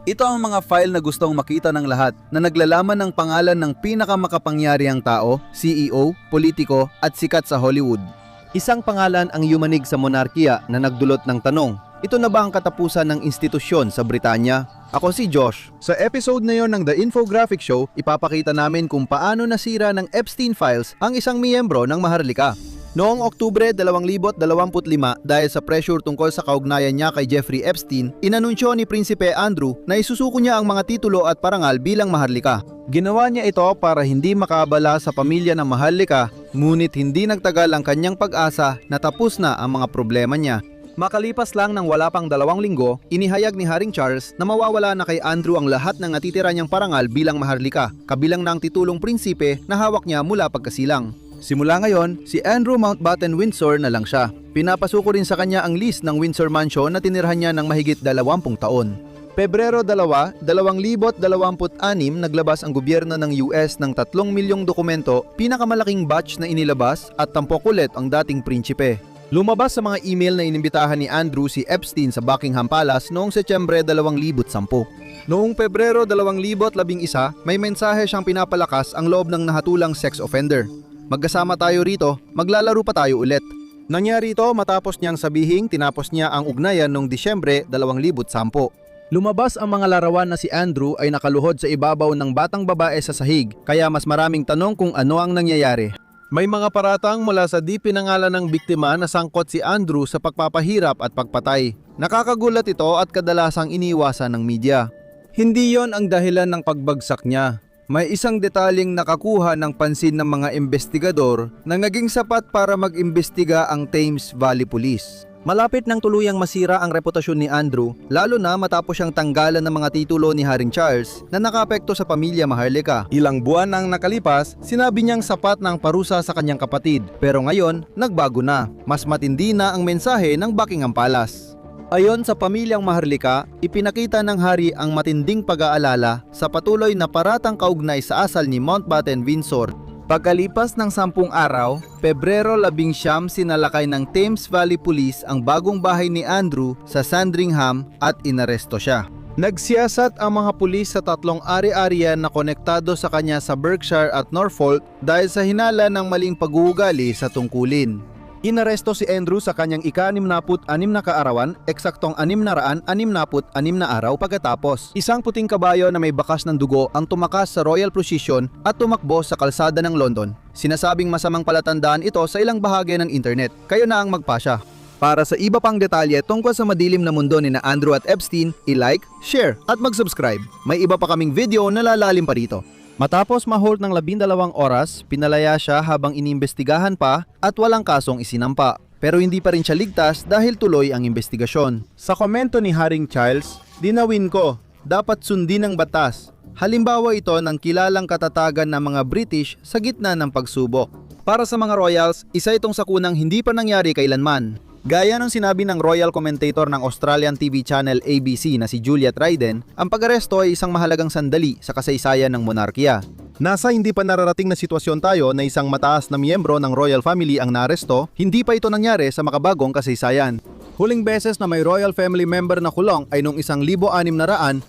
Ito ang mga file na gustong makita ng lahat na naglalaman ng pangalan ng pinakamakapangyarihang tao, CEO, politiko at sikat sa Hollywood. Isang pangalan ang yumanig sa monarkiya na nagdulot ng tanong, ito na ba ang katapusan ng institusyon sa Britanya? Ako si Josh. Sa episode na yon ng The Infographic Show, ipapakita namin kung paano nasira ng Epstein Files ang isang miyembro ng Maharlika. Noong Oktubre 2025, dahil sa pressure tungkol sa kaugnayan niya kay Jeffrey Epstein, inanunsyo ni Prinsipe Andrew na isusuko niya ang mga titulo at parangal bilang Maharlika. Ginawa niya ito para hindi makaabala sa pamilya ng Maharlika, ngunit hindi nagtagal ang kanyang pag-asa na tapos na ang mga problema niya. Makalipas lang ng wala pang 2 linggo, inihayag ni Haring Charles na mawawala na kay Andrew ang lahat ng natitira niyang parangal bilang Maharlika, kabilang ng titulong prinsipe na hawak niya mula pagkasilang. Simula ngayon, si Andrew Mountbatten Windsor na lang siya. Pinapasuko rin sa kanya ang list ng Windsor Mansion na tinirhan niya ng mahigit 20 taon. Pebrero 2, 2026, naglabas ang gobyerno ng US ng 3 milyong dokumento, pinakamalaking batch na inilabas at tampok ulit ang dating prinsipe. Lumabas sa mga email na inimbitahan ni Andrew si Epstein sa Buckingham Palace noong Setyembre 2010. Noong Pebrero 2011, may mensahe siyang pinapalakas ang loob ng nahatulang sex offender. Magkasama tayo rito, maglalaro pa tayo ulit. Nangyari ito matapos niyang sabihing tinapos niya ang ugnayan noong Disyembre 2010. Lumabas ang mga larawan na si Andrew ay nakaluhod sa ibabaw ng batang babae sa sahig, kaya mas maraming tanong kung ano ang nangyayari. May mga paratang mula sa di pinangalan ng biktima na sangkot si Andrew sa pagpapahirap at pagpatay. Nakakagulat ito at kadalasang iniwasan ng media. Hindi yon ang dahilan ng pagbagsak niya. May isang detaling nakakuha ng pansin ng mga investigador na naging sapat para mag-imbestiga ang Thames Valley Police. Malapit nang tuluyang masira ang reputasyon ni Andrew, lalo na matapos siyang tanggalan ng mga titulo ni Haring Charles na nakaapekto sa pamilya Maharlika. Ilang buwan nang nakalipas, sinabi niyang sapat na ang parusa sa kanyang kapatid. Pero ngayon, nagbago na. Mas matindi na ang mensahe ng Buckingham Palace. Ayon sa pamilyang Maharlika, ipinakita ng hari ang matinding pag-aalala sa patuloy na paratang kaugnay sa asal ni Mountbatten Windsor. Pagkalipas ng 10 araw, Pebrero 11, sinalakay ng Thames Valley Police ang bagong bahay ni Andrew sa Sandringham at inaresto siya. Nagsiyasat ang mga pulis sa 3 ari-arian na konektado sa kanya sa Berkshire at Norfolk dahil sa hinala ng maling pag-uugali sa tungkulin. Inaresto si Andrew sa kanyang ika-66 na kaarawan, eksaktong 666 na araw pagkatapos. Isang puting kabayo na may bakas ng dugo ang tumakas sa Royal Procession at tumakbo sa kalsada ng London. Sinasabing masamang palatandaan ito sa ilang bahagi ng internet, kayo na ang magpasya. Para sa iba pang detalye tungkol sa madilim na mundo ni na Andrew at Epstein, i-like, share at mag-subscribe. May iba pa kaming video na lalalim pa rito. Matapos ma-hold ng 12 oras, pinalaya siya habang inimbestigahan pa at walang kasong isinampa. Pero hindi pa rin siya ligtas dahil tuloy ang investigasyon. Sa komento ni Haring Charles, dinawin ko, dapat sundin ang batas. Halimbawa ito ng kilalang katatagan ng mga British sa gitna ng pagsubok. Para sa mga royals, isa itong sakunang hindi pa nangyari kailanman. Gaya ng sinabi ng royal commentator ng Australian TV channel ABC na si Julia Trident, ang pag-aresto ay isang mahalagang sandali sa kasaysayan ng monarkiya. Nasa hindi pa nararating na sitwasyon tayo na isang mataas na miyembro ng royal family ang naaresto, hindi pa ito nangyari sa makabagong kasaysayan. Huling beses na may royal family member na kulong ay noong 1649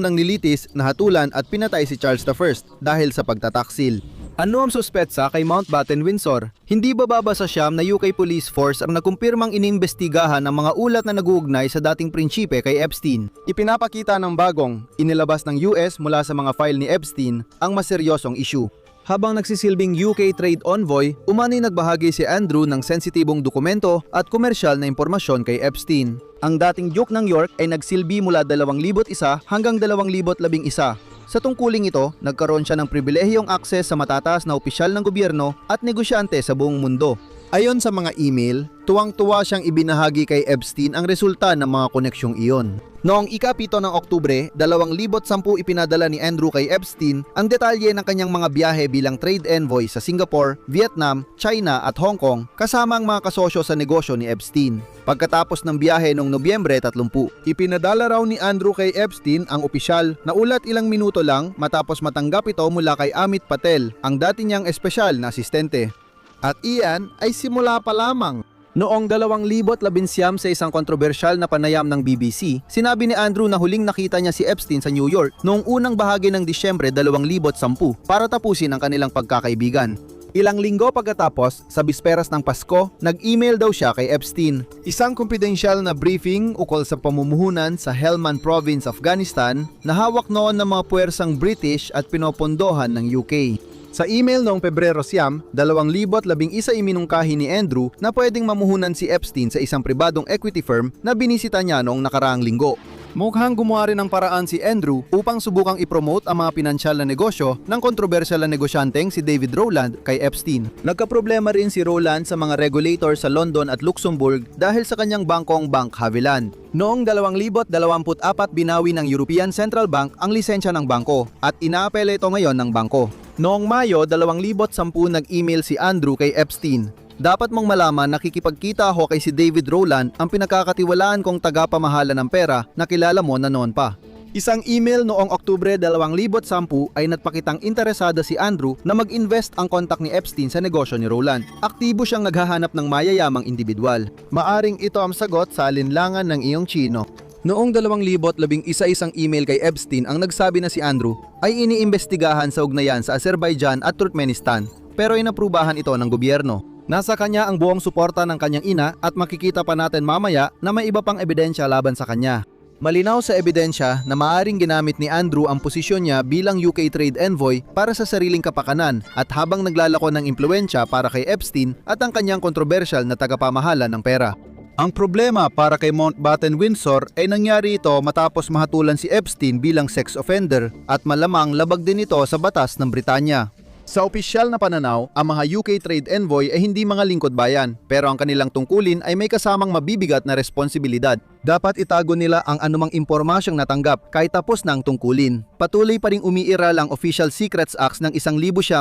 ng nilitis, nahatulan at pinatay si Charles I dahil sa pagtataksil. Ano ang suspetsa kay Mountbatten Windsor? Hindi ba bababa sa siyam na UK Police Force ang nakumpirmang inimbestigahan ang mga ulat na nag-uugnay sa dating prinsipe kay Epstein? Ipinapakita ng bagong, inilabas ng US mula sa mga file ni Epstein ang maseryosong issue. Habang nagsisilbing UK Trade Envoy, umano'y nagbahagi si Andrew ng sensitibong dokumento at komersyal na impormasyon kay Epstein. Ang dating Duke ng York ay nagsilbi mula 2001 hanggang 2011. Sa tungkuling ito, nagkaroon siya ng pribilehiyong akses sa matataas na opisyal ng gobyerno at negosyante sa buong mundo. Ayon sa mga email, tuwang-tuwa siyang ibinahagi kay Epstein ang resulta ng mga koneksyong iyon. Noong ika-7 ng Oktubre, 2010 ipinadala ni Andrew kay Epstein ang detalye ng kanyang mga biyahe bilang trade envoy sa Singapore, Vietnam, China at Hong Kong kasama ang mga kasosyo sa negosyo ni Epstein. Pagkatapos ng biyahe noong Nobyembre 30, ipinadala raw ni Andrew kay Epstein ang opisyal na ulat ilang minuto lang matapos matanggap ito mula kay Amit Patel, ang dati niyang espesyal na asistente. At iyan ay simula pa lamang. Noong 2019 sa isang kontrobersyal na panayam ng BBC, sinabi ni Andrew na huling nakita niya si Epstein sa New York noong unang bahagi ng Disyembre 2010 para tapusin ang kanilang pagkakaibigan. Ilang linggo pagkatapos, sa bisperas ng Pasko, nag-email daw siya kay Epstein. Isang kumpidensyal na briefing ukol sa pamumuhunan sa Helmand Province, Afghanistan na hawak noon ng mga puwersang British at pinopondohan ng UK. Sa email noong Pebrero 2011 iminungkahi ni Andrew na pwedeng mamuhunan si Epstein sa isang pribadong equity firm na binisita niya noong nakaraang linggo. Mukhang gumawa rin ng paraan si Andrew upang subukang ipromote ang mga pinansyal na negosyo ng kontrobersyal na negosyanteng si David Rowland kay Epstein. Nagkaproblema rin si Rowland sa mga regulator sa London at Luxembourg dahil sa kanyang bangkong Bank Haviland. Noong 2024 binawi ng European Central Bank ang lisensya ng bangko at inaapela ito ngayon ng bangko. Noong Mayo 2010 nag-email si Andrew kay Epstein. Dapat mong malaman nakikipagkita ako kay si David Rowland, ang pinakakatiwalaan kong tagapamahala ng pera na kilala mo na noon pa. Isang email noong Oktubre 2010 ay nagpakitang interesada si Andrew na mag-invest ang kontak ni Epstein sa negosyo ni Rowland. Aktibo siyang naghahanap ng mayayamang individual. Maaring ito ang sagot sa alinlangan ng iyong Chino. Noong 2011 isang email kay Epstein ang nagsabi na si Andrew ay iniimbestigahan sa ugnayan sa Azerbaijan at Turkmenistan pero inaprubahan ito ng gobyerno. Nasa kanya ang buong suporta ng kanyang ina at makikita pa natin mamaya na may iba pang ebidensya laban sa kanya. Malinaw sa ebidensya na maaring ginamit ni Andrew ang posisyon niya bilang UK Trade Envoy para sa sariling kapakanan at habang naglalako ng impluwensya para kay Epstein at ang kanyang kontrobersyal na tagapamahala ng pera. Ang problema para kay Mountbatten Windsor ay nangyari ito matapos mahatulan si Epstein bilang sex offender at malamang labag din ito sa batas ng Britanya. Sa opisyal na pananaw, ang mga UK Trade Envoy ay hindi mga lingkod bayan, pero ang kanilang tungkulin ay may kasamang mabibigat na responsibilidad. Dapat itago nila ang anumang impormasyong natanggap kahit tapos na ang tungkulin. Patuloy pa ring umiiral ang Official Secrets Acts ng 1911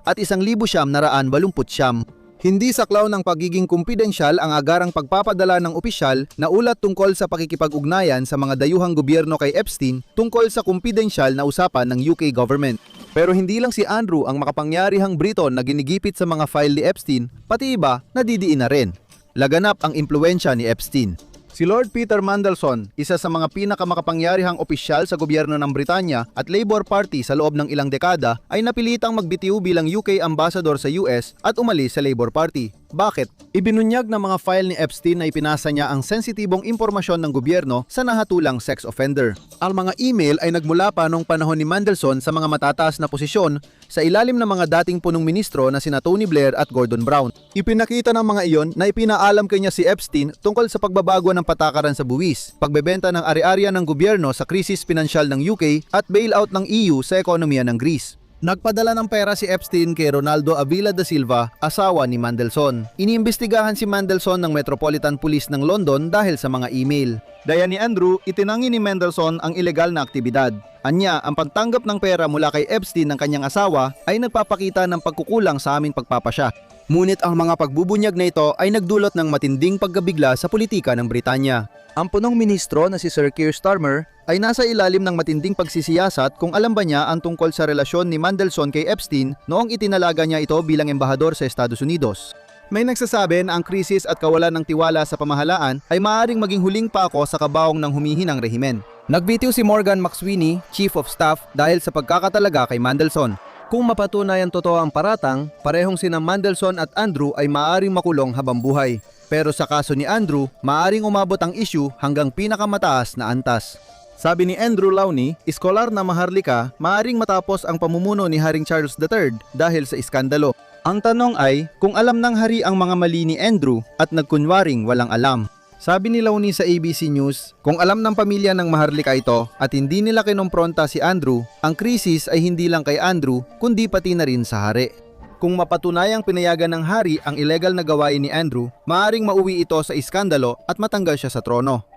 at 1989. Hindi saklaw ng pagiging kumpidensyal ang agarang pagpapadala ng opisyal na ulat tungkol sa pakikipag-ugnayan sa mga dayuhang gobyerno kay Epstein tungkol sa kumpidensyal na usapan ng UK government. Pero hindi lang si Andrew ang makapangyarihang Briton na ginigipit sa mga file ni Epstein, pati iba nadidiin na rin. Laganap ang impluwensya ni Epstein. Si Lord Peter Mandelson, isa sa mga pinakamakapangyarihang opisyal sa gobyerno ng Britanya at Labour Party sa loob ng ilang dekada, ay napilitang magbitiw bilang UK ambassador sa US at umalis sa Labour Party. Bakit? Ibinunyag ng mga file ni Epstein na ipinasa niya ang sensitibong impormasyon ng gobyerno sa nahatulang sex offender. Ang mga email ay nagmula pa noong panahon ni Mandelson sa mga matataas na posisyon sa ilalim ng mga dating punong ministro na sina Tony Blair at Gordon Brown. Ipinakita ng mga iyon na ipinaalam kanya si Epstein tungkol sa pagbabago ng patakaran sa buwis, pagbebenta ng ari-ariya ng gobyerno sa krisis pinansyal ng UK at bailout ng EU sa ekonomiya ng Greece. Nagpadala ng pera si Epstein kay Ronaldo Avila da Silva, asawa ni Mandelson. Iniimbestigahan si Mandelson ng Metropolitan Police ng London dahil sa mga email. Daya ni Andrew, itinangi ni Mandelson ang ilegal na aktibidad. Anya, ang pagtanggap ng pera mula kay Epstein ng kanyang asawa ay nagpapakita ng pagkukulang sa aming pagpapasya. Ngunit ang mga pagbubunyag na ito ay nagdulot ng matinding pagkabigla sa politika ng Britanya. Ang punong ministro na si Sir Keir Starmer ay nasa ilalim ng matinding pagsisiyasat kung alam ba niya ang tungkol sa relasyon ni Mandelson kay Epstein noong itinalaga niya ito bilang embahador sa Estados Unidos. May nagsasabi na ang krisis at kawalan ng tiwala sa pamahalaan ay maaaring maging huling pako sa kabaong ng humihinang rehimen. Nagbitiw si Morgan McSweeney, Chief of Staff, dahil sa pagkakatalaga kay Mandelson. Kung mapatunayan totoo ang paratang, parehong sina Mandelson at Andrew ay maaaring makulong habang buhay. Pero sa kaso ni Andrew, maaaring umabot ang issue hanggang pinakamataas na antas. Sabi ni Andrew Lawney, iskolar na maharlika, maaaring matapos ang pamumuno ni Haring Charles III dahil sa iskandalo. Ang tanong ay kung alam ng hari ang mga mali ni Andrew at nagkunwaring walang alam. Sabi ni Lawney sa ABC News, kung alam ng pamilya ng maharlika ito at hindi nila kinompronta si Andrew, ang krisis ay hindi lang kay Andrew kundi pati na rin sa hari. Kung mapatunayang pinayagan ng hari ang illegal na gawain ni Andrew, maaaring mauwi ito sa iskandalo at matanggal siya sa trono.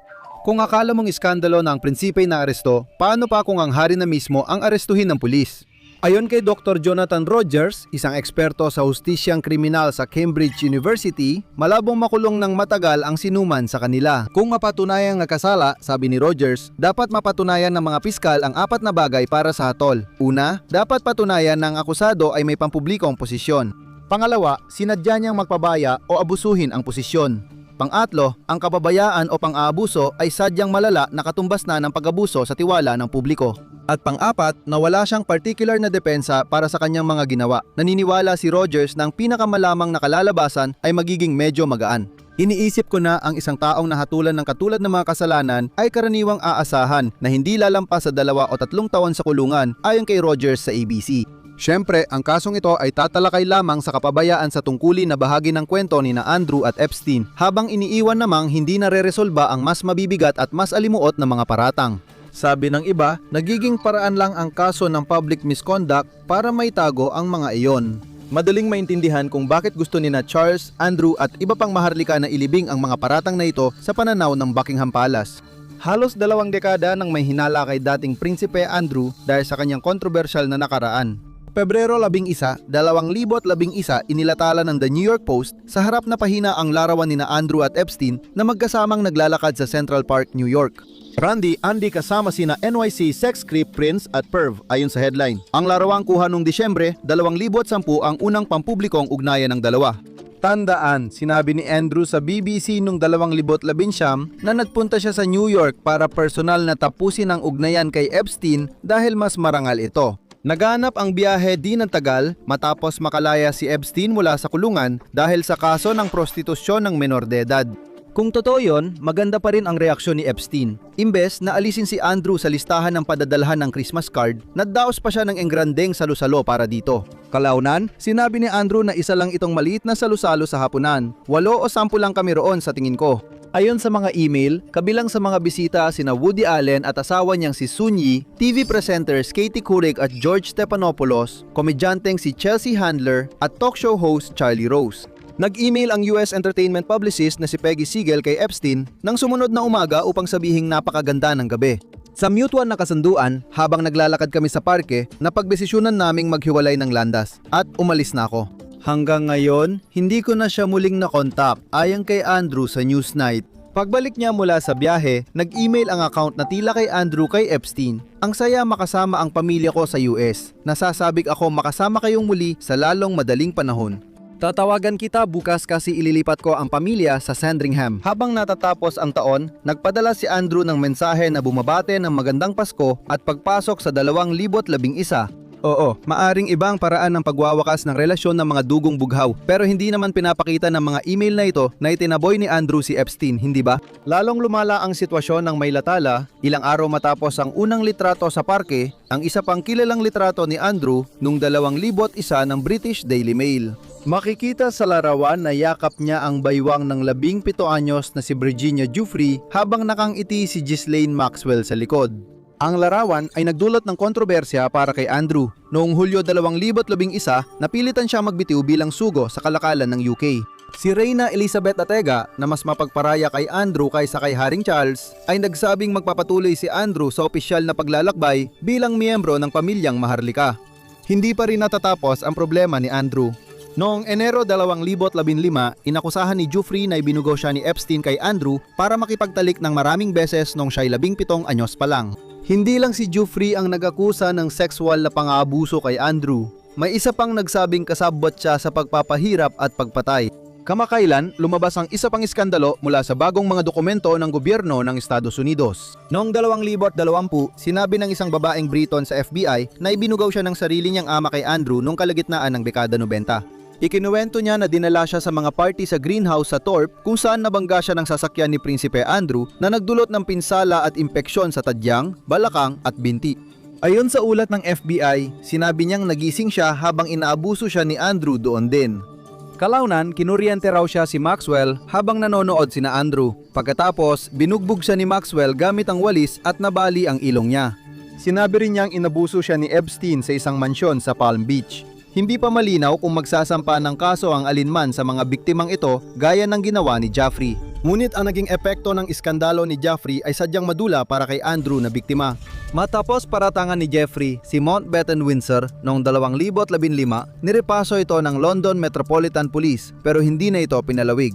Kung akala mong iskandalo na ang prinsipay na aresto, paano pa kung ang hari na mismo ang arestuhin ng pulis? Ayon kay Dr. Jonathan Rogers, isang eksperto sa hustisyang kriminal sa Cambridge University, malabong makulong ng matagal ang sinuman sa kanila. Kung mapatunayang nagkasala, sabi ni Rogers, dapat mapatunayan ng mga piskal ang 4 na bagay para sa hatol. Una, dapat patunayan na ang akusado ay may pampublikong posisyon. Pangalawa, sinadya niyang magpabaya o abusuhin ang posisyon. Pangatlo, ang kapabayaan o pang-aabuso ay sadyang malala na katumbas na ng pag-abuso sa tiwala ng publiko. At pang-apat, na wala siyang particular na depensa para sa kanyang mga ginawa. Naniniwala si Rogers na ang pinakamalamang na kalalabasan ay magiging medyo magaan. Iniisip ko na ang isang taong nahatulan ng katulad ng mga kasalanan ay karaniwang aasahan na hindi lalampas sa 2 o 3 taon sa kulungan ayon kay Rogers sa ABC. Siyempre, ang kasong ito ay tatalakay lamang sa kapabayaan sa tungkulin na bahagi ng kwento ni na Andrew at Epstein, habang iniiwan namang hindi nareresolba ang mas mabibigat at mas alimuot na mga paratang. Sabi ng iba, nagiging paraan lang ang kaso ng public misconduct para maitago ang mga iyon. Madaling maintindihan kung bakit gusto ni na Charles, Andrew at iba pang maharlika na ilibing ang mga paratang na ito sa pananaw ng Buckingham Palace. Halos 2 dekada nang may hinala kay dating Prinsipe Andrew dahil sa kanyang kontrobersyal na nakaraan. Pebrero 11, 2011, inilatala ng The New York Post sa harap na pahina ang larawan ni na Andrew at Epstein na magkasamang naglalakad sa Central Park, New York. Andy kasama sina NYC sex creep Prince at Perv ayon sa headline. Ang larawang kuha noong Disyembre 2010 ang unang pampublikong ugnayan ng dalawa. Tandaan, sinabi ni Andrew sa BBC noong 2019 na nagpunta siya sa New York para personal na tapusin ang ugnayan kay Epstein dahil mas marangal ito. Naganap ang biyahe di ng tagal matapos makalaya si Epstein mula sa kulungan dahil sa kaso ng prostitusyon ng menor de edad. Kung totoo yon, maganda pa rin ang reaksyon ni Epstein. Imbes na alisin si Andrew sa listahan ng padadalhan ng Christmas card, nagdaos pa siya ng engrandeng salusalo para dito. Kalaunan, sinabi ni Andrew na isa lang itong maliit na salusalo sa hapunan. 8 o 10 lang kami roon sa tingin ko. Ayon sa mga email, kabilang sa mga bisita sina Woody Allen at asawa niyang si Sun Yi, TV presenters Katie Couric at George Stephanopoulos, komedyanteng si Chelsea Handler at talk show host Charlie Rose. Nag-email ang US entertainment publicist na si Peggy Siegel kay Epstein nang sumunod na umaga upang sabihing napakaganda ng gabi. Sa mutual na kasunduan, habang naglalakad kami sa parke, napagdesisyonan naming maghiwalay ng landas at umalis na ako. Hanggang ngayon, hindi ko na siya muling nakontak ayon kay Andrew sa Newsnight. Pagbalik niya mula sa biyahe, nag-email ang account na tila kay Andrew kay Epstein. Ang saya makasama ang pamilya ko sa US. Nasasabik ako makasama kayong muli sa lalong madaling panahon. Tatawagan kita bukas kasi ililipat ko ang pamilya sa Sandringham. Habang natatapos ang taon, nagpadala si Andrew ng mensahe na bumabate ng magandang Pasko at pagpasok sa 2011. Oo, maaring ibang paraan ng pagwawakas ng relasyon ng mga dugong bughaw, pero hindi naman pinapakita ng mga email na ito na itinaboy ni Andrew si Epstein, hindi ba? Lalong lumala ang sitwasyon ng may latala, ilang araw matapos ang unang litrato sa parke, ang isa pang kilalang litrato ni Andrew noong 2001 ng British Daily Mail. Makikita sa larawan na yakap niya ang baywang ng 17 anyos na si Virginia Giuffre habang nakangiti si Ghislaine Maxwell sa likod. Ang larawan ay nagdulot ng kontrobersya para kay Andrew. Noong Hulyo 2011, napilitan siya magbitiw bilang sugo sa kalakalan ng UK. Si Reyna Elizabeth Atega, na mas mapagparaya kay Andrew kaysa kay Haring Charles, ay nagsabing magpapatuloy si Andrew sa opisyal na paglalakbay bilang miyembro ng pamilyang Maharlika. Hindi pa rin natatapos ang problema ni Andrew. Noong Enero 2015, inakusahan ni Giuffre na ibinugo siya ni Epstein kay Andrew para makipagtalik ng maraming beses nung siya'y 17 anyos pa lang. Hindi lang si Giuffre ang nag-akusa ng sexual na pang-aabuso kay Andrew. May isa pang nagsabing kasabwat siya sa pagpapahirap at pagpatay. Kamakailan, lumabas ang isa pang iskandalo mula sa bagong mga dokumento ng gobyerno ng Estados Unidos. Noong 2020, sinabi ng isang babaeng Briton sa FBI na ibinugaw siya ng sarili niyang ama kay Andrew noong kalagitnaan ng dekada 90. Ikinuwento niya na dinala siya sa mga party sa greenhouse sa Thorpe kung saan nabangga siya ng sasakyan ni Prinsipe Andrew na nagdulot ng pinsala at impeksyon sa tadyang, balakang at binti. Ayon sa ulat ng FBI, sinabi niyang nagising siya habang inaabuso siya ni Andrew doon din. Kalaunan, kinuryente raw siya si Maxwell habang nanonood sina Andrew. Pagkatapos, binugbog siya ni Maxwell gamit ang walis at nabali ang ilong niya. Sinabi rin niyang inabuso siya ni Epstein sa isang mansyon sa Palm Beach. Hindi pa malinaw kung magsasampa ng kaso ang alinman sa mga biktimang ito gaya ng ginawa ni Giuffre. Ngunit ang naging epekto ng iskandalo ni Giuffre ay sadyang madula para kay Andrew na biktima. Matapos paratangan ni Giuffre si Mountbatten Windsor noong 2015, nirepaso ito ng London Metropolitan Police pero hindi na ito pinalawig.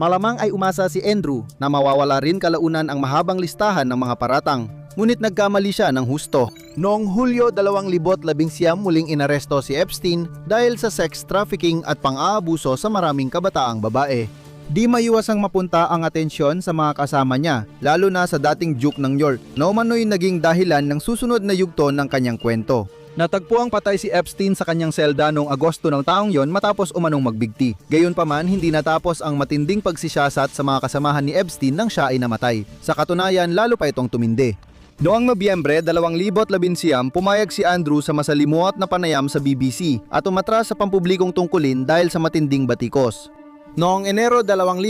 Malamang ay umasa si Andrew na mawawala rin kalaunan ang mahabang listahan ng mga paratang. ngunit nagkamali siya ng husto. Noong Hulyo 2019 muling inaresto si Epstein dahil sa sex trafficking at pang-aabuso sa maraming kabataang babae. Di maiwasang mapunta ang atensyon sa mga kasama niya, lalo na sa dating Duke ng York, na umano'y naging dahilan ng susunod na yugto ng kanyang kwento. Natagpuang patay si Epstein sa kanyang selda noong Agosto ng taong yon matapos umanong magbigti. Gayunpaman, hindi natapos ang matinding pagsisiyasat sa mga kasamahan ni Epstein nang siya ay namatay. Sa katunayan, lalo pa itong tumindi. Noong Nobyembre 2019, pumayag si Andrew sa masalimuot na panayam sa BBC at umatras sa pampublikong tungkulin dahil sa matinding batikos. Noong Enero 2020,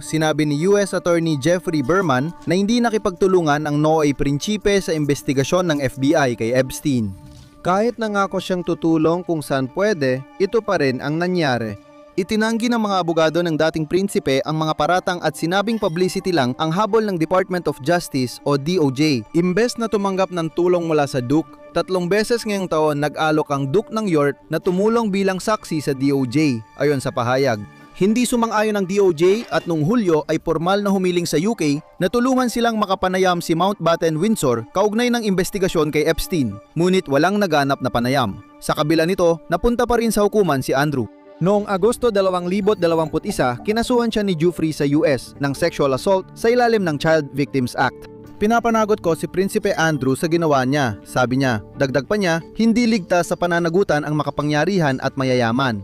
sinabi ni US Attorney Jeffrey Berman na hindi nakipagtulungan ang Noe Principe sa investigasyon ng FBI kay Epstein. Kahit nangako siyang tutulong kung saan pwede, ito pa rin ang nangyari. Itinanggi ng mga abogado ng dating prinsipe ang mga paratang at sinabing publicity lang ang habol ng Department of Justice o DOJ. Imbes na tumanggap ng tulong mula sa Duke, 3 beses ngayong taon nag-alok ang Duke ng York na tumulong bilang saksi sa DOJ, ayon sa pahayag. Hindi sumang-ayon ng DOJ at noong Hulyo ay formal na humiling sa UK na tulungan silang makapanayam si Mountbatten Windsor kaugnay ng investigasyon kay Epstein, ngunit walang naganap na panayam. Sa kabila nito, napunta pa rin sa hukuman si Andrew. Noong Agosto 2021, kinasuhan siya ni Giuffre sa US ng sexual assault sa ilalim ng Child Victims Act. Pinapanagot ko si Prinsipe Andrew sa ginawa niya, sabi niya. Dagdag pa niya, hindi ligtas sa pananagutan ang makapangyarihan at mayayaman.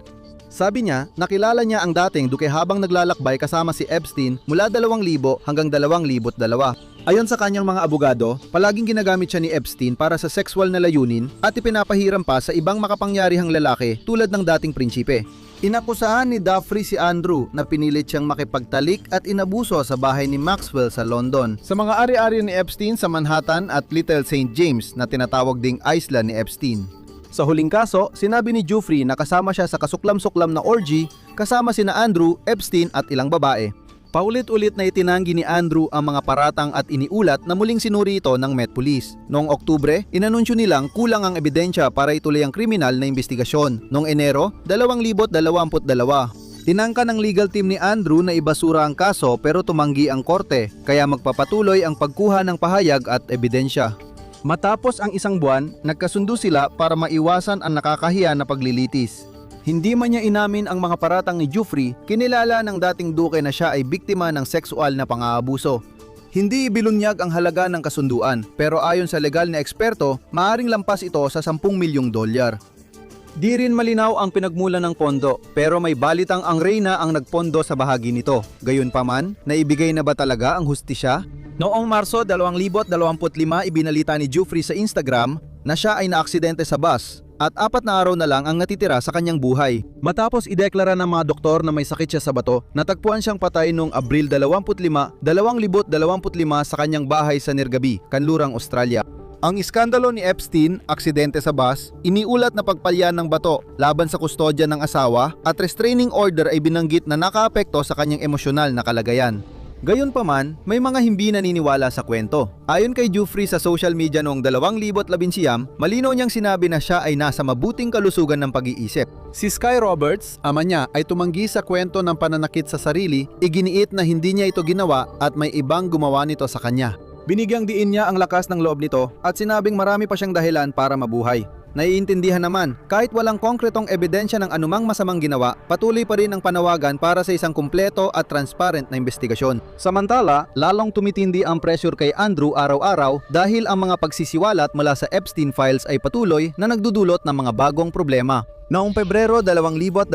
Sabi niya, nakilala niya ang dating Duke habang naglalakbay kasama si Epstein mula 2000 hanggang 2002. Ayon sa kanyang mga abogado, palaging ginagamit siya ni Epstein para sa sexual na layunin at ipinapahiram pa sa ibang makapangyarihang lalaki tulad ng dating prinsipe. Inakusahan ni Giuffre si Andrew na pinilit siyang makipagtalik at inabuso sa bahay ni Maxwell sa London, sa mga ari-ari ni Epstein sa Manhattan at Little St. James na tinatawag ding isla ni Epstein. Sa huling kaso, sinabi ni Giuffre na kasama siya sa kasuklam-suklam na orgy kasama sina Andrew, Epstein at ilang babae. Paulit-ulit na itinanggi ni Andrew ang mga paratang at iniulat na muling sinuri ito ng Met Police. Noong Oktubre, inanunsyo nilang kulang ang ebidensya para ituloy ang kriminal na investigasyon. Noong Enero 2022, tinangka ng legal team ni Andrew na ibasura ang kaso pero tumanggi ang korte, kaya magpapatuloy ang pagkuha ng pahayag at ebidensya. Matapos ang isang buwan, nagkasundo sila para maiwasan ang nakakahiya na paglilitis. Hindi man niya inamin ang mga paratang ni Giuffre, kinilala ng dating duke na siya ay biktima ng sexual na pang-aabuso. Hindi ibilunyag ang halaga ng kasunduan, pero ayon sa legal na eksperto, maaaring lampas ito sa $10 milyong. Di rin malinaw ang pinagmulan ng pondo, pero may balitang ang reyna ang nagpondo sa bahagi nito. Gayunpaman, naibigay na ba talaga ang hustisya? Noong Marso 2025, ibinalita ni Giuffre sa Instagram na siya ay naaksidente sa bus at 4 na araw na lang ang natitira sa kanyang buhay. Matapos ideklara ng mga doktor na may sakit siya sa bato, natagpuan siyang patay noong Abril 25, 2025 sa kanyang bahay sa Nergaby, Kanlurang, Australia. Ang iskandalo ni Epstein, aksidente sa bus, iniulat na pagpalyan ng bato laban sa kustodya ng asawa at restraining order ay binanggit na nakaapekto sa kanyang emosyonal na kalagayan. Gayunpaman, may mga hindi naniniwala sa kwento. Ayon kay Giuffre sa social media noong 2019, malinaw niyang sinabi na siya ay nasa mabuting kalusugan ng pag-iisip. Si Sky Roberts, ama niya, ay tumanggi sa kwento ng pananakit sa sarili, iginiit na hindi niya ito ginawa at may ibang gumawa nito sa kanya. Binigyang diin niya ang lakas ng loob nito at sinabing marami pa siyang dahilan para mabuhay. Naiintindihan naman, kahit walang konkretong ebidensya ng anumang masamang ginawa, patuloy pa rin ang panawagan para sa isang kumpleto at transparent na investigasyon. Samantala, lalong tumitindi ang pressure kay Andrew araw-araw dahil ang mga pagsisiwalat mula sa Epstein files ay patuloy na nagdudulot ng mga bagong problema. Noong Pebrero 2026,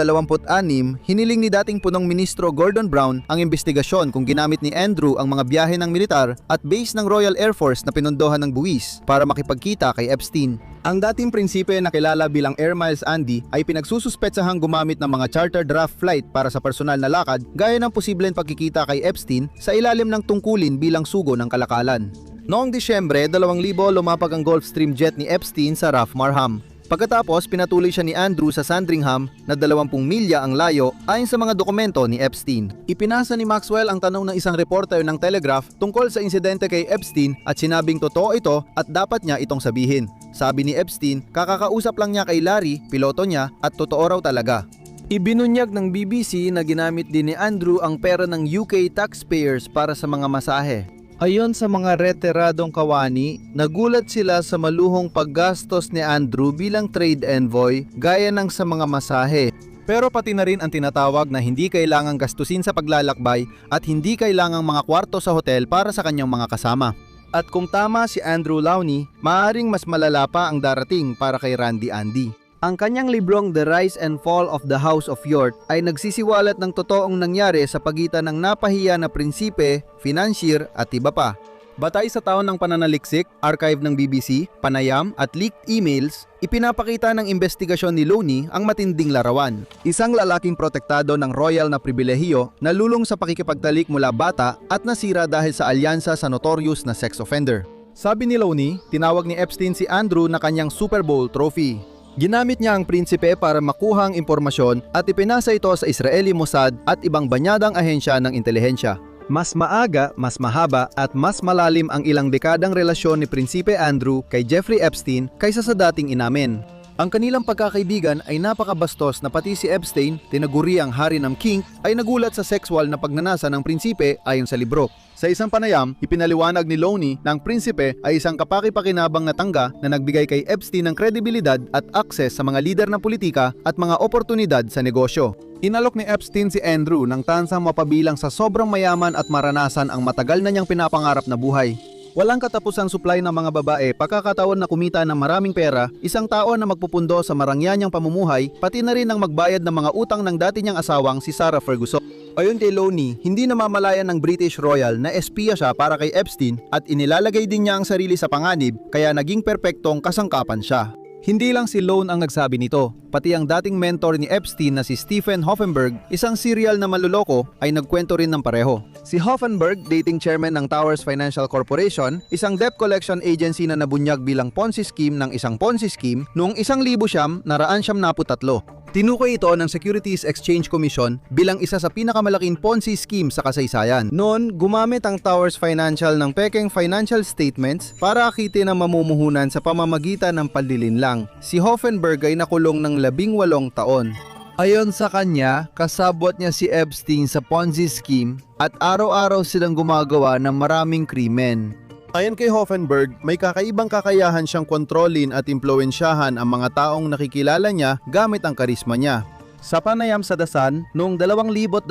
hiniling ni dating punong ministro Gordon Brown ang investigasyon kung ginamit ni Andrew ang mga biyahe ng militar at base ng Royal Air Force na pinondohan ng buwis para makipagkita kay Epstein. Ang dating prinsipe na kilala bilang Air Miles Andy ay pinagsususpetsahang gumamit ng mga charter draft flight para sa personal na lakad gaya ng posibleng pagkikita kay Epstein sa ilalim ng tungkulin bilang sugo ng kalakalan. Noong Disyembre 2000, lumapag ang Gulfstream jet ni Epstein sa Ras Marham. Pagkatapos, pinatuloy siya ni Andrew sa Sandringham na 20 milya ang layo ayon sa mga dokumento ni Epstein. Ipinasa ni Maxwell ang tanong ng isang reporter ng Telegraph tungkol sa insidente kay Epstein at sinabing totoo ito at dapat niya itong sabihin. Sabi ni Epstein, kakakausap lang niya kay Larry, piloto niya, at totoo raw talaga. Ibinunyag ng BBC na ginamit din ni Andrew ang pera ng UK taxpayers para sa mga masahe. Ayon sa mga retiradong kawani, nagulat sila sa maluhong paggastos ni Andrew bilang trade envoy gaya ng sa mga masahe. Pero pati na rin ang tinatawag na hindi kailangang gastusin sa paglalakbay at hindi kailangang mga kwarto sa hotel para sa kanyang mga kasama. At kung tama si Andrew Lawney, maaaring mas malala pa ang darating para kay Randy Andy. Ang kanyang librong The Rise and Fall of the House of York ay nagsisiwalat ng totoong nangyari sa pagitan ng napahiya na prinsipe, financier at iba pa. Batay sa taon ng pananaliksik, archive ng BBC, panayam at leaked emails, ipinapakita ng investigasyon ni Lawney ang matinding larawan. Isang lalaking protektado ng royal na pribilehiyo na lulong sa pakikipagtalik mula bata at nasira dahil sa alyansa sa notorious na sex offender. Sabi ni Lawney, tinawag ni Epstein si Andrew na kanyang Super Bowl trophy. Ginamit niya ang prinsipe para makuha ang impormasyon at ipinasa ito sa Israeli Mossad at ibang banyadang ahensya ng intelihensya. Mas maaga, mas mahaba at mas malalim ang ilang dekadang relasyon ni Prinsipe Andrew kay Jeffrey Epstein kaysa sa dating inamin. Ang kanilang pagkakaibigan ay napakabastos na pati si Epstein, tinaguriang hari ng kink, ay nagulat sa sexual na pagnanasa ng prinsipe ayon sa libro. Sa isang panayam, ipinaliwanag ni Lawney na ang prinsipe ay isang kapaki-pakinabang na tangga na nagbigay kay Epstein ng kredibilidad at akses sa mga lider ng politika at mga oportunidad sa negosyo. Inalok ni Epstein si Andrew ng tansang mapabilang sa sobrang mayaman at maranasan ang matagal na niyang pinapangarap na buhay. Walang katapusang supply ng mga babae, pagkakataon na kumita ng maraming pera, isang tao na magpupundo sa marangyanyang pamumuhay, pati na rin ang magbayad ng mga utang ng dati niyang asawang si Sarah Ferguson. Ayon kay Lawney, hindi namamalayan ng British Royal na espiya siya para kay Epstein at inilalagay din niya ang sarili sa panganib kaya naging perpektong kasangkapan siya. Hindi lang si Lawney ang nagsabi nito, pati ang dating mentor ni Epstein na si Stephen Hoffenberg, isang serial na maluloko, ay nagkwento rin ng pareho. Si Hoffenberg, dating chairman ng Towers Financial Corporation, isang debt collection agency na nabunyag bilang Ponzi scheme ng isang Ponzi scheme noong 1993. Tinukoy ito ng Securities Exchange Commission bilang isa sa pinakamalaking Ponzi scheme sa kasaysayan. Noon, gumamit ang Towers Financial ng pekeng financial statements para akitin ang mamumuhunan sa pamamagitan ng panlilinlang. Si Hoffenberg ay nakulong ng 18 taon. Ayon sa kanya, kasabwat niya si Epstein sa Ponzi scheme at araw-araw silang gumagawa ng maraming krimen. Ayon kay Hoffenberg, may kakaibang kakayahan siyang kontrolin at impluwensyahan ang mga taong nakikilala niya gamit ang karisma niya. Sa panayam sa The Sun, noong 2020,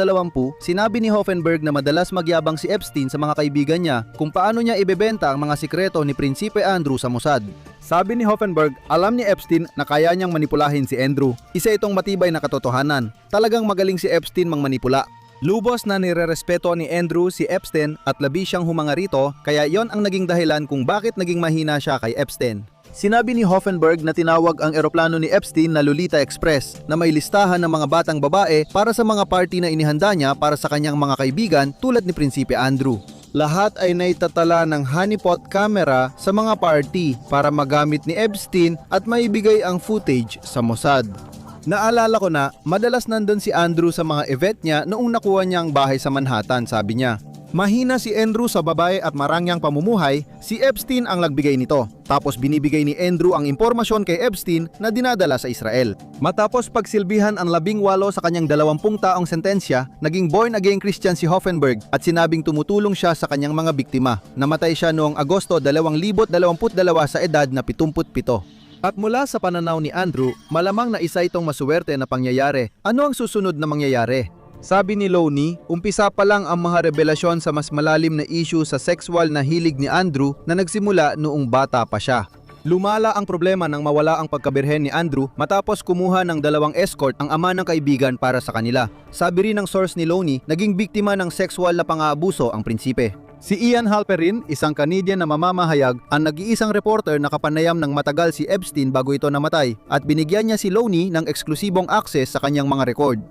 sinabi ni Hoffenberg na madalas magyabang si Epstein sa mga kaibigan niya kung paano niya ibebenta ang mga sikreto ni Prinsipe Andrew sa Mossad. Sabi ni Hoffenberg, alam ni Epstein na kaya niyang manipulahin si Andrew. Isa itong matibay na katotohanan. Talagang magaling si Epstein mangmanipula. Lubos na nirerespeto ni Andrew si Epstein at labi siyang humanga rito, kaya yon ang naging dahilan kung bakit naging mahina siya kay Epstein. Sinabi ni Hoffenberg na tinawag ang eroplano ni Epstein na Lolita Express na may listahan ng mga batang babae para sa mga party na inihanda niya para sa kanyang mga kaibigan tulad ni Prinsipe Andrew. Lahat ay naitatala ng honeypot camera sa mga party para magamit ni Epstein at maibigay ang footage sa Mossad. Naalala ko na madalas nandun si Andrew sa mga event niya noong nakuha niya ang bahay sa Manhattan, sabi niya. Mahina si Andrew sa babae at marangyang pamumuhay, si Epstein ang nagbigay nito. Tapos binibigay ni Andrew ang impormasyon kay Epstein na dinadala sa Israel. Matapos pagsilbihan ang 18 sa kanyang 20 taong sentensya, naging born-again Christian si Hoffenberg at sinabing tumutulong siya sa kanyang mga biktima. Namatay siya noong Agosto 2022 sa edad na 77. At mula sa pananaw ni Andrew, malamang na isa itong masuwerte na pangyayari. Ano ang susunod na mangyayari? Sabi ni Lawney, umpisa pa lang ang mga revelasyon sa mas malalim na issue sa sexual na hilig ni Andrew na nagsimula noong bata pa siya. Lumala ang problema nang mawala ang pagkabirhen ni Andrew matapos kumuha ng 2 escort ang ama ng kaibigan para sa kanila. Sabi rin ng source ni Lawney, naging biktima ng sexual na pang-aabuso ang prinsipe. Si Ian Halperin, isang Canadian na mamamahayag, ang nag-iisang reporter na kapanayam ng matagal si Epstein bago ito namatay at binigyan niya si Lawney ng eksklusibong access sa kanyang mga record.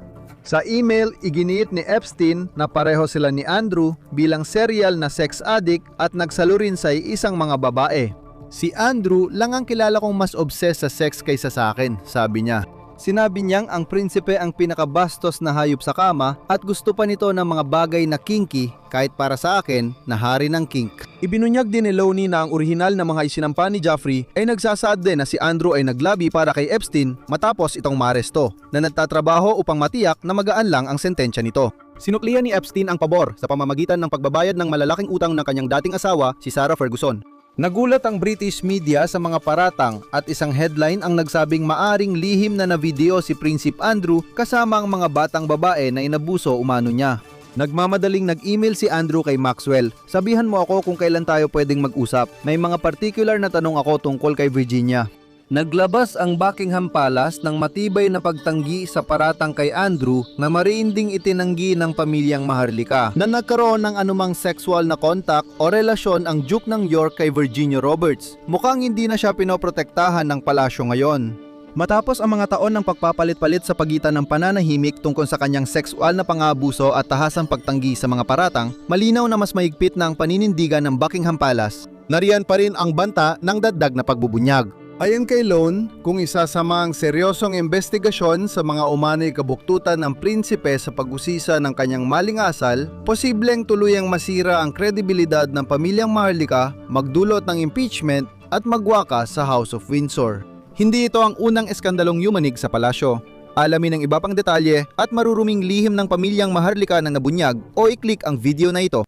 Sa email, iginiit ni Epstein na pareho sila ni Andrew bilang serial na sex addict at nagsalurin sa isang mga babae. Si Andrew lang ang kilala kong mas obsessed sa sex kaysa sa akin, sabi niya. Sinabi niyang ang prinsipe ang pinakabastos na hayop sa kama at gusto pa nito ng mga bagay na kinky kahit para sa akin na hari ng kink. Ibinunyag din ni Lawney na ang orihinal na mga isinampa ni Jeffrey ay nagsasaad din na si Andrew ay naglabi para kay Epstein matapos itong maaresto na nagtatrabaho upang matiyak na magaan lang ang sentensya nito. Sinuklian ni Epstein ang pabor sa pamamagitan ng pagbabayad ng malalaking utang ng kanyang dating asawa, si Sarah Ferguson. Nagulat ang British media sa mga paratang at isang headline ang nagsabing maaring lihim na video si Prinsipe Andrew kasama ang mga batang babae na inabuso umano niya. Nagmamadaling nag-email si Andrew kay Maxwell. Sabihan mo ako kung kailan tayo pwedeng mag-usap. May mga particular na tanong ako tungkol kay Virginia. Naglabas ang Buckingham Palace ng matibay na pagtanggi sa paratang kay Andrew na mariinding itinanggi ng pamilyang Maharlika na nagkaroon ng anumang sexual na contact o relasyon ang Duke ng York kay Virginia Roberts. Mukhang hindi na siya pinoprotektahan ng palasyo ngayon. Matapos ang mga taon ng pagpapalit-palit sa pagitan ng pananahimik tungkol sa kanyang sexual na pang-aabuso at tahasang pagtanggi sa mga paratang, malinaw na mas mahigpit na ang paninindigan ng Buckingham Palace. Nariyan pa rin ang banta ng dagdag na pagbubunyag. Ayon kay Lone, kung isasama ang seryosong investigasyon sa mga umano'y kabuktutan ng prinsipe sa pag-usisa ng kanyang maling asal, posibleng tuluyang masira ang kredibilidad ng pamilyang Maharlika, magdulot ng impeachment at magwakas sa House of Windsor. Hindi ito ang unang eskandalong yumanig sa palasyo. Alamin ang iba pang detalye at maruruming lihim ng pamilyang Maharlika na nabunyag o i-click ang video na ito.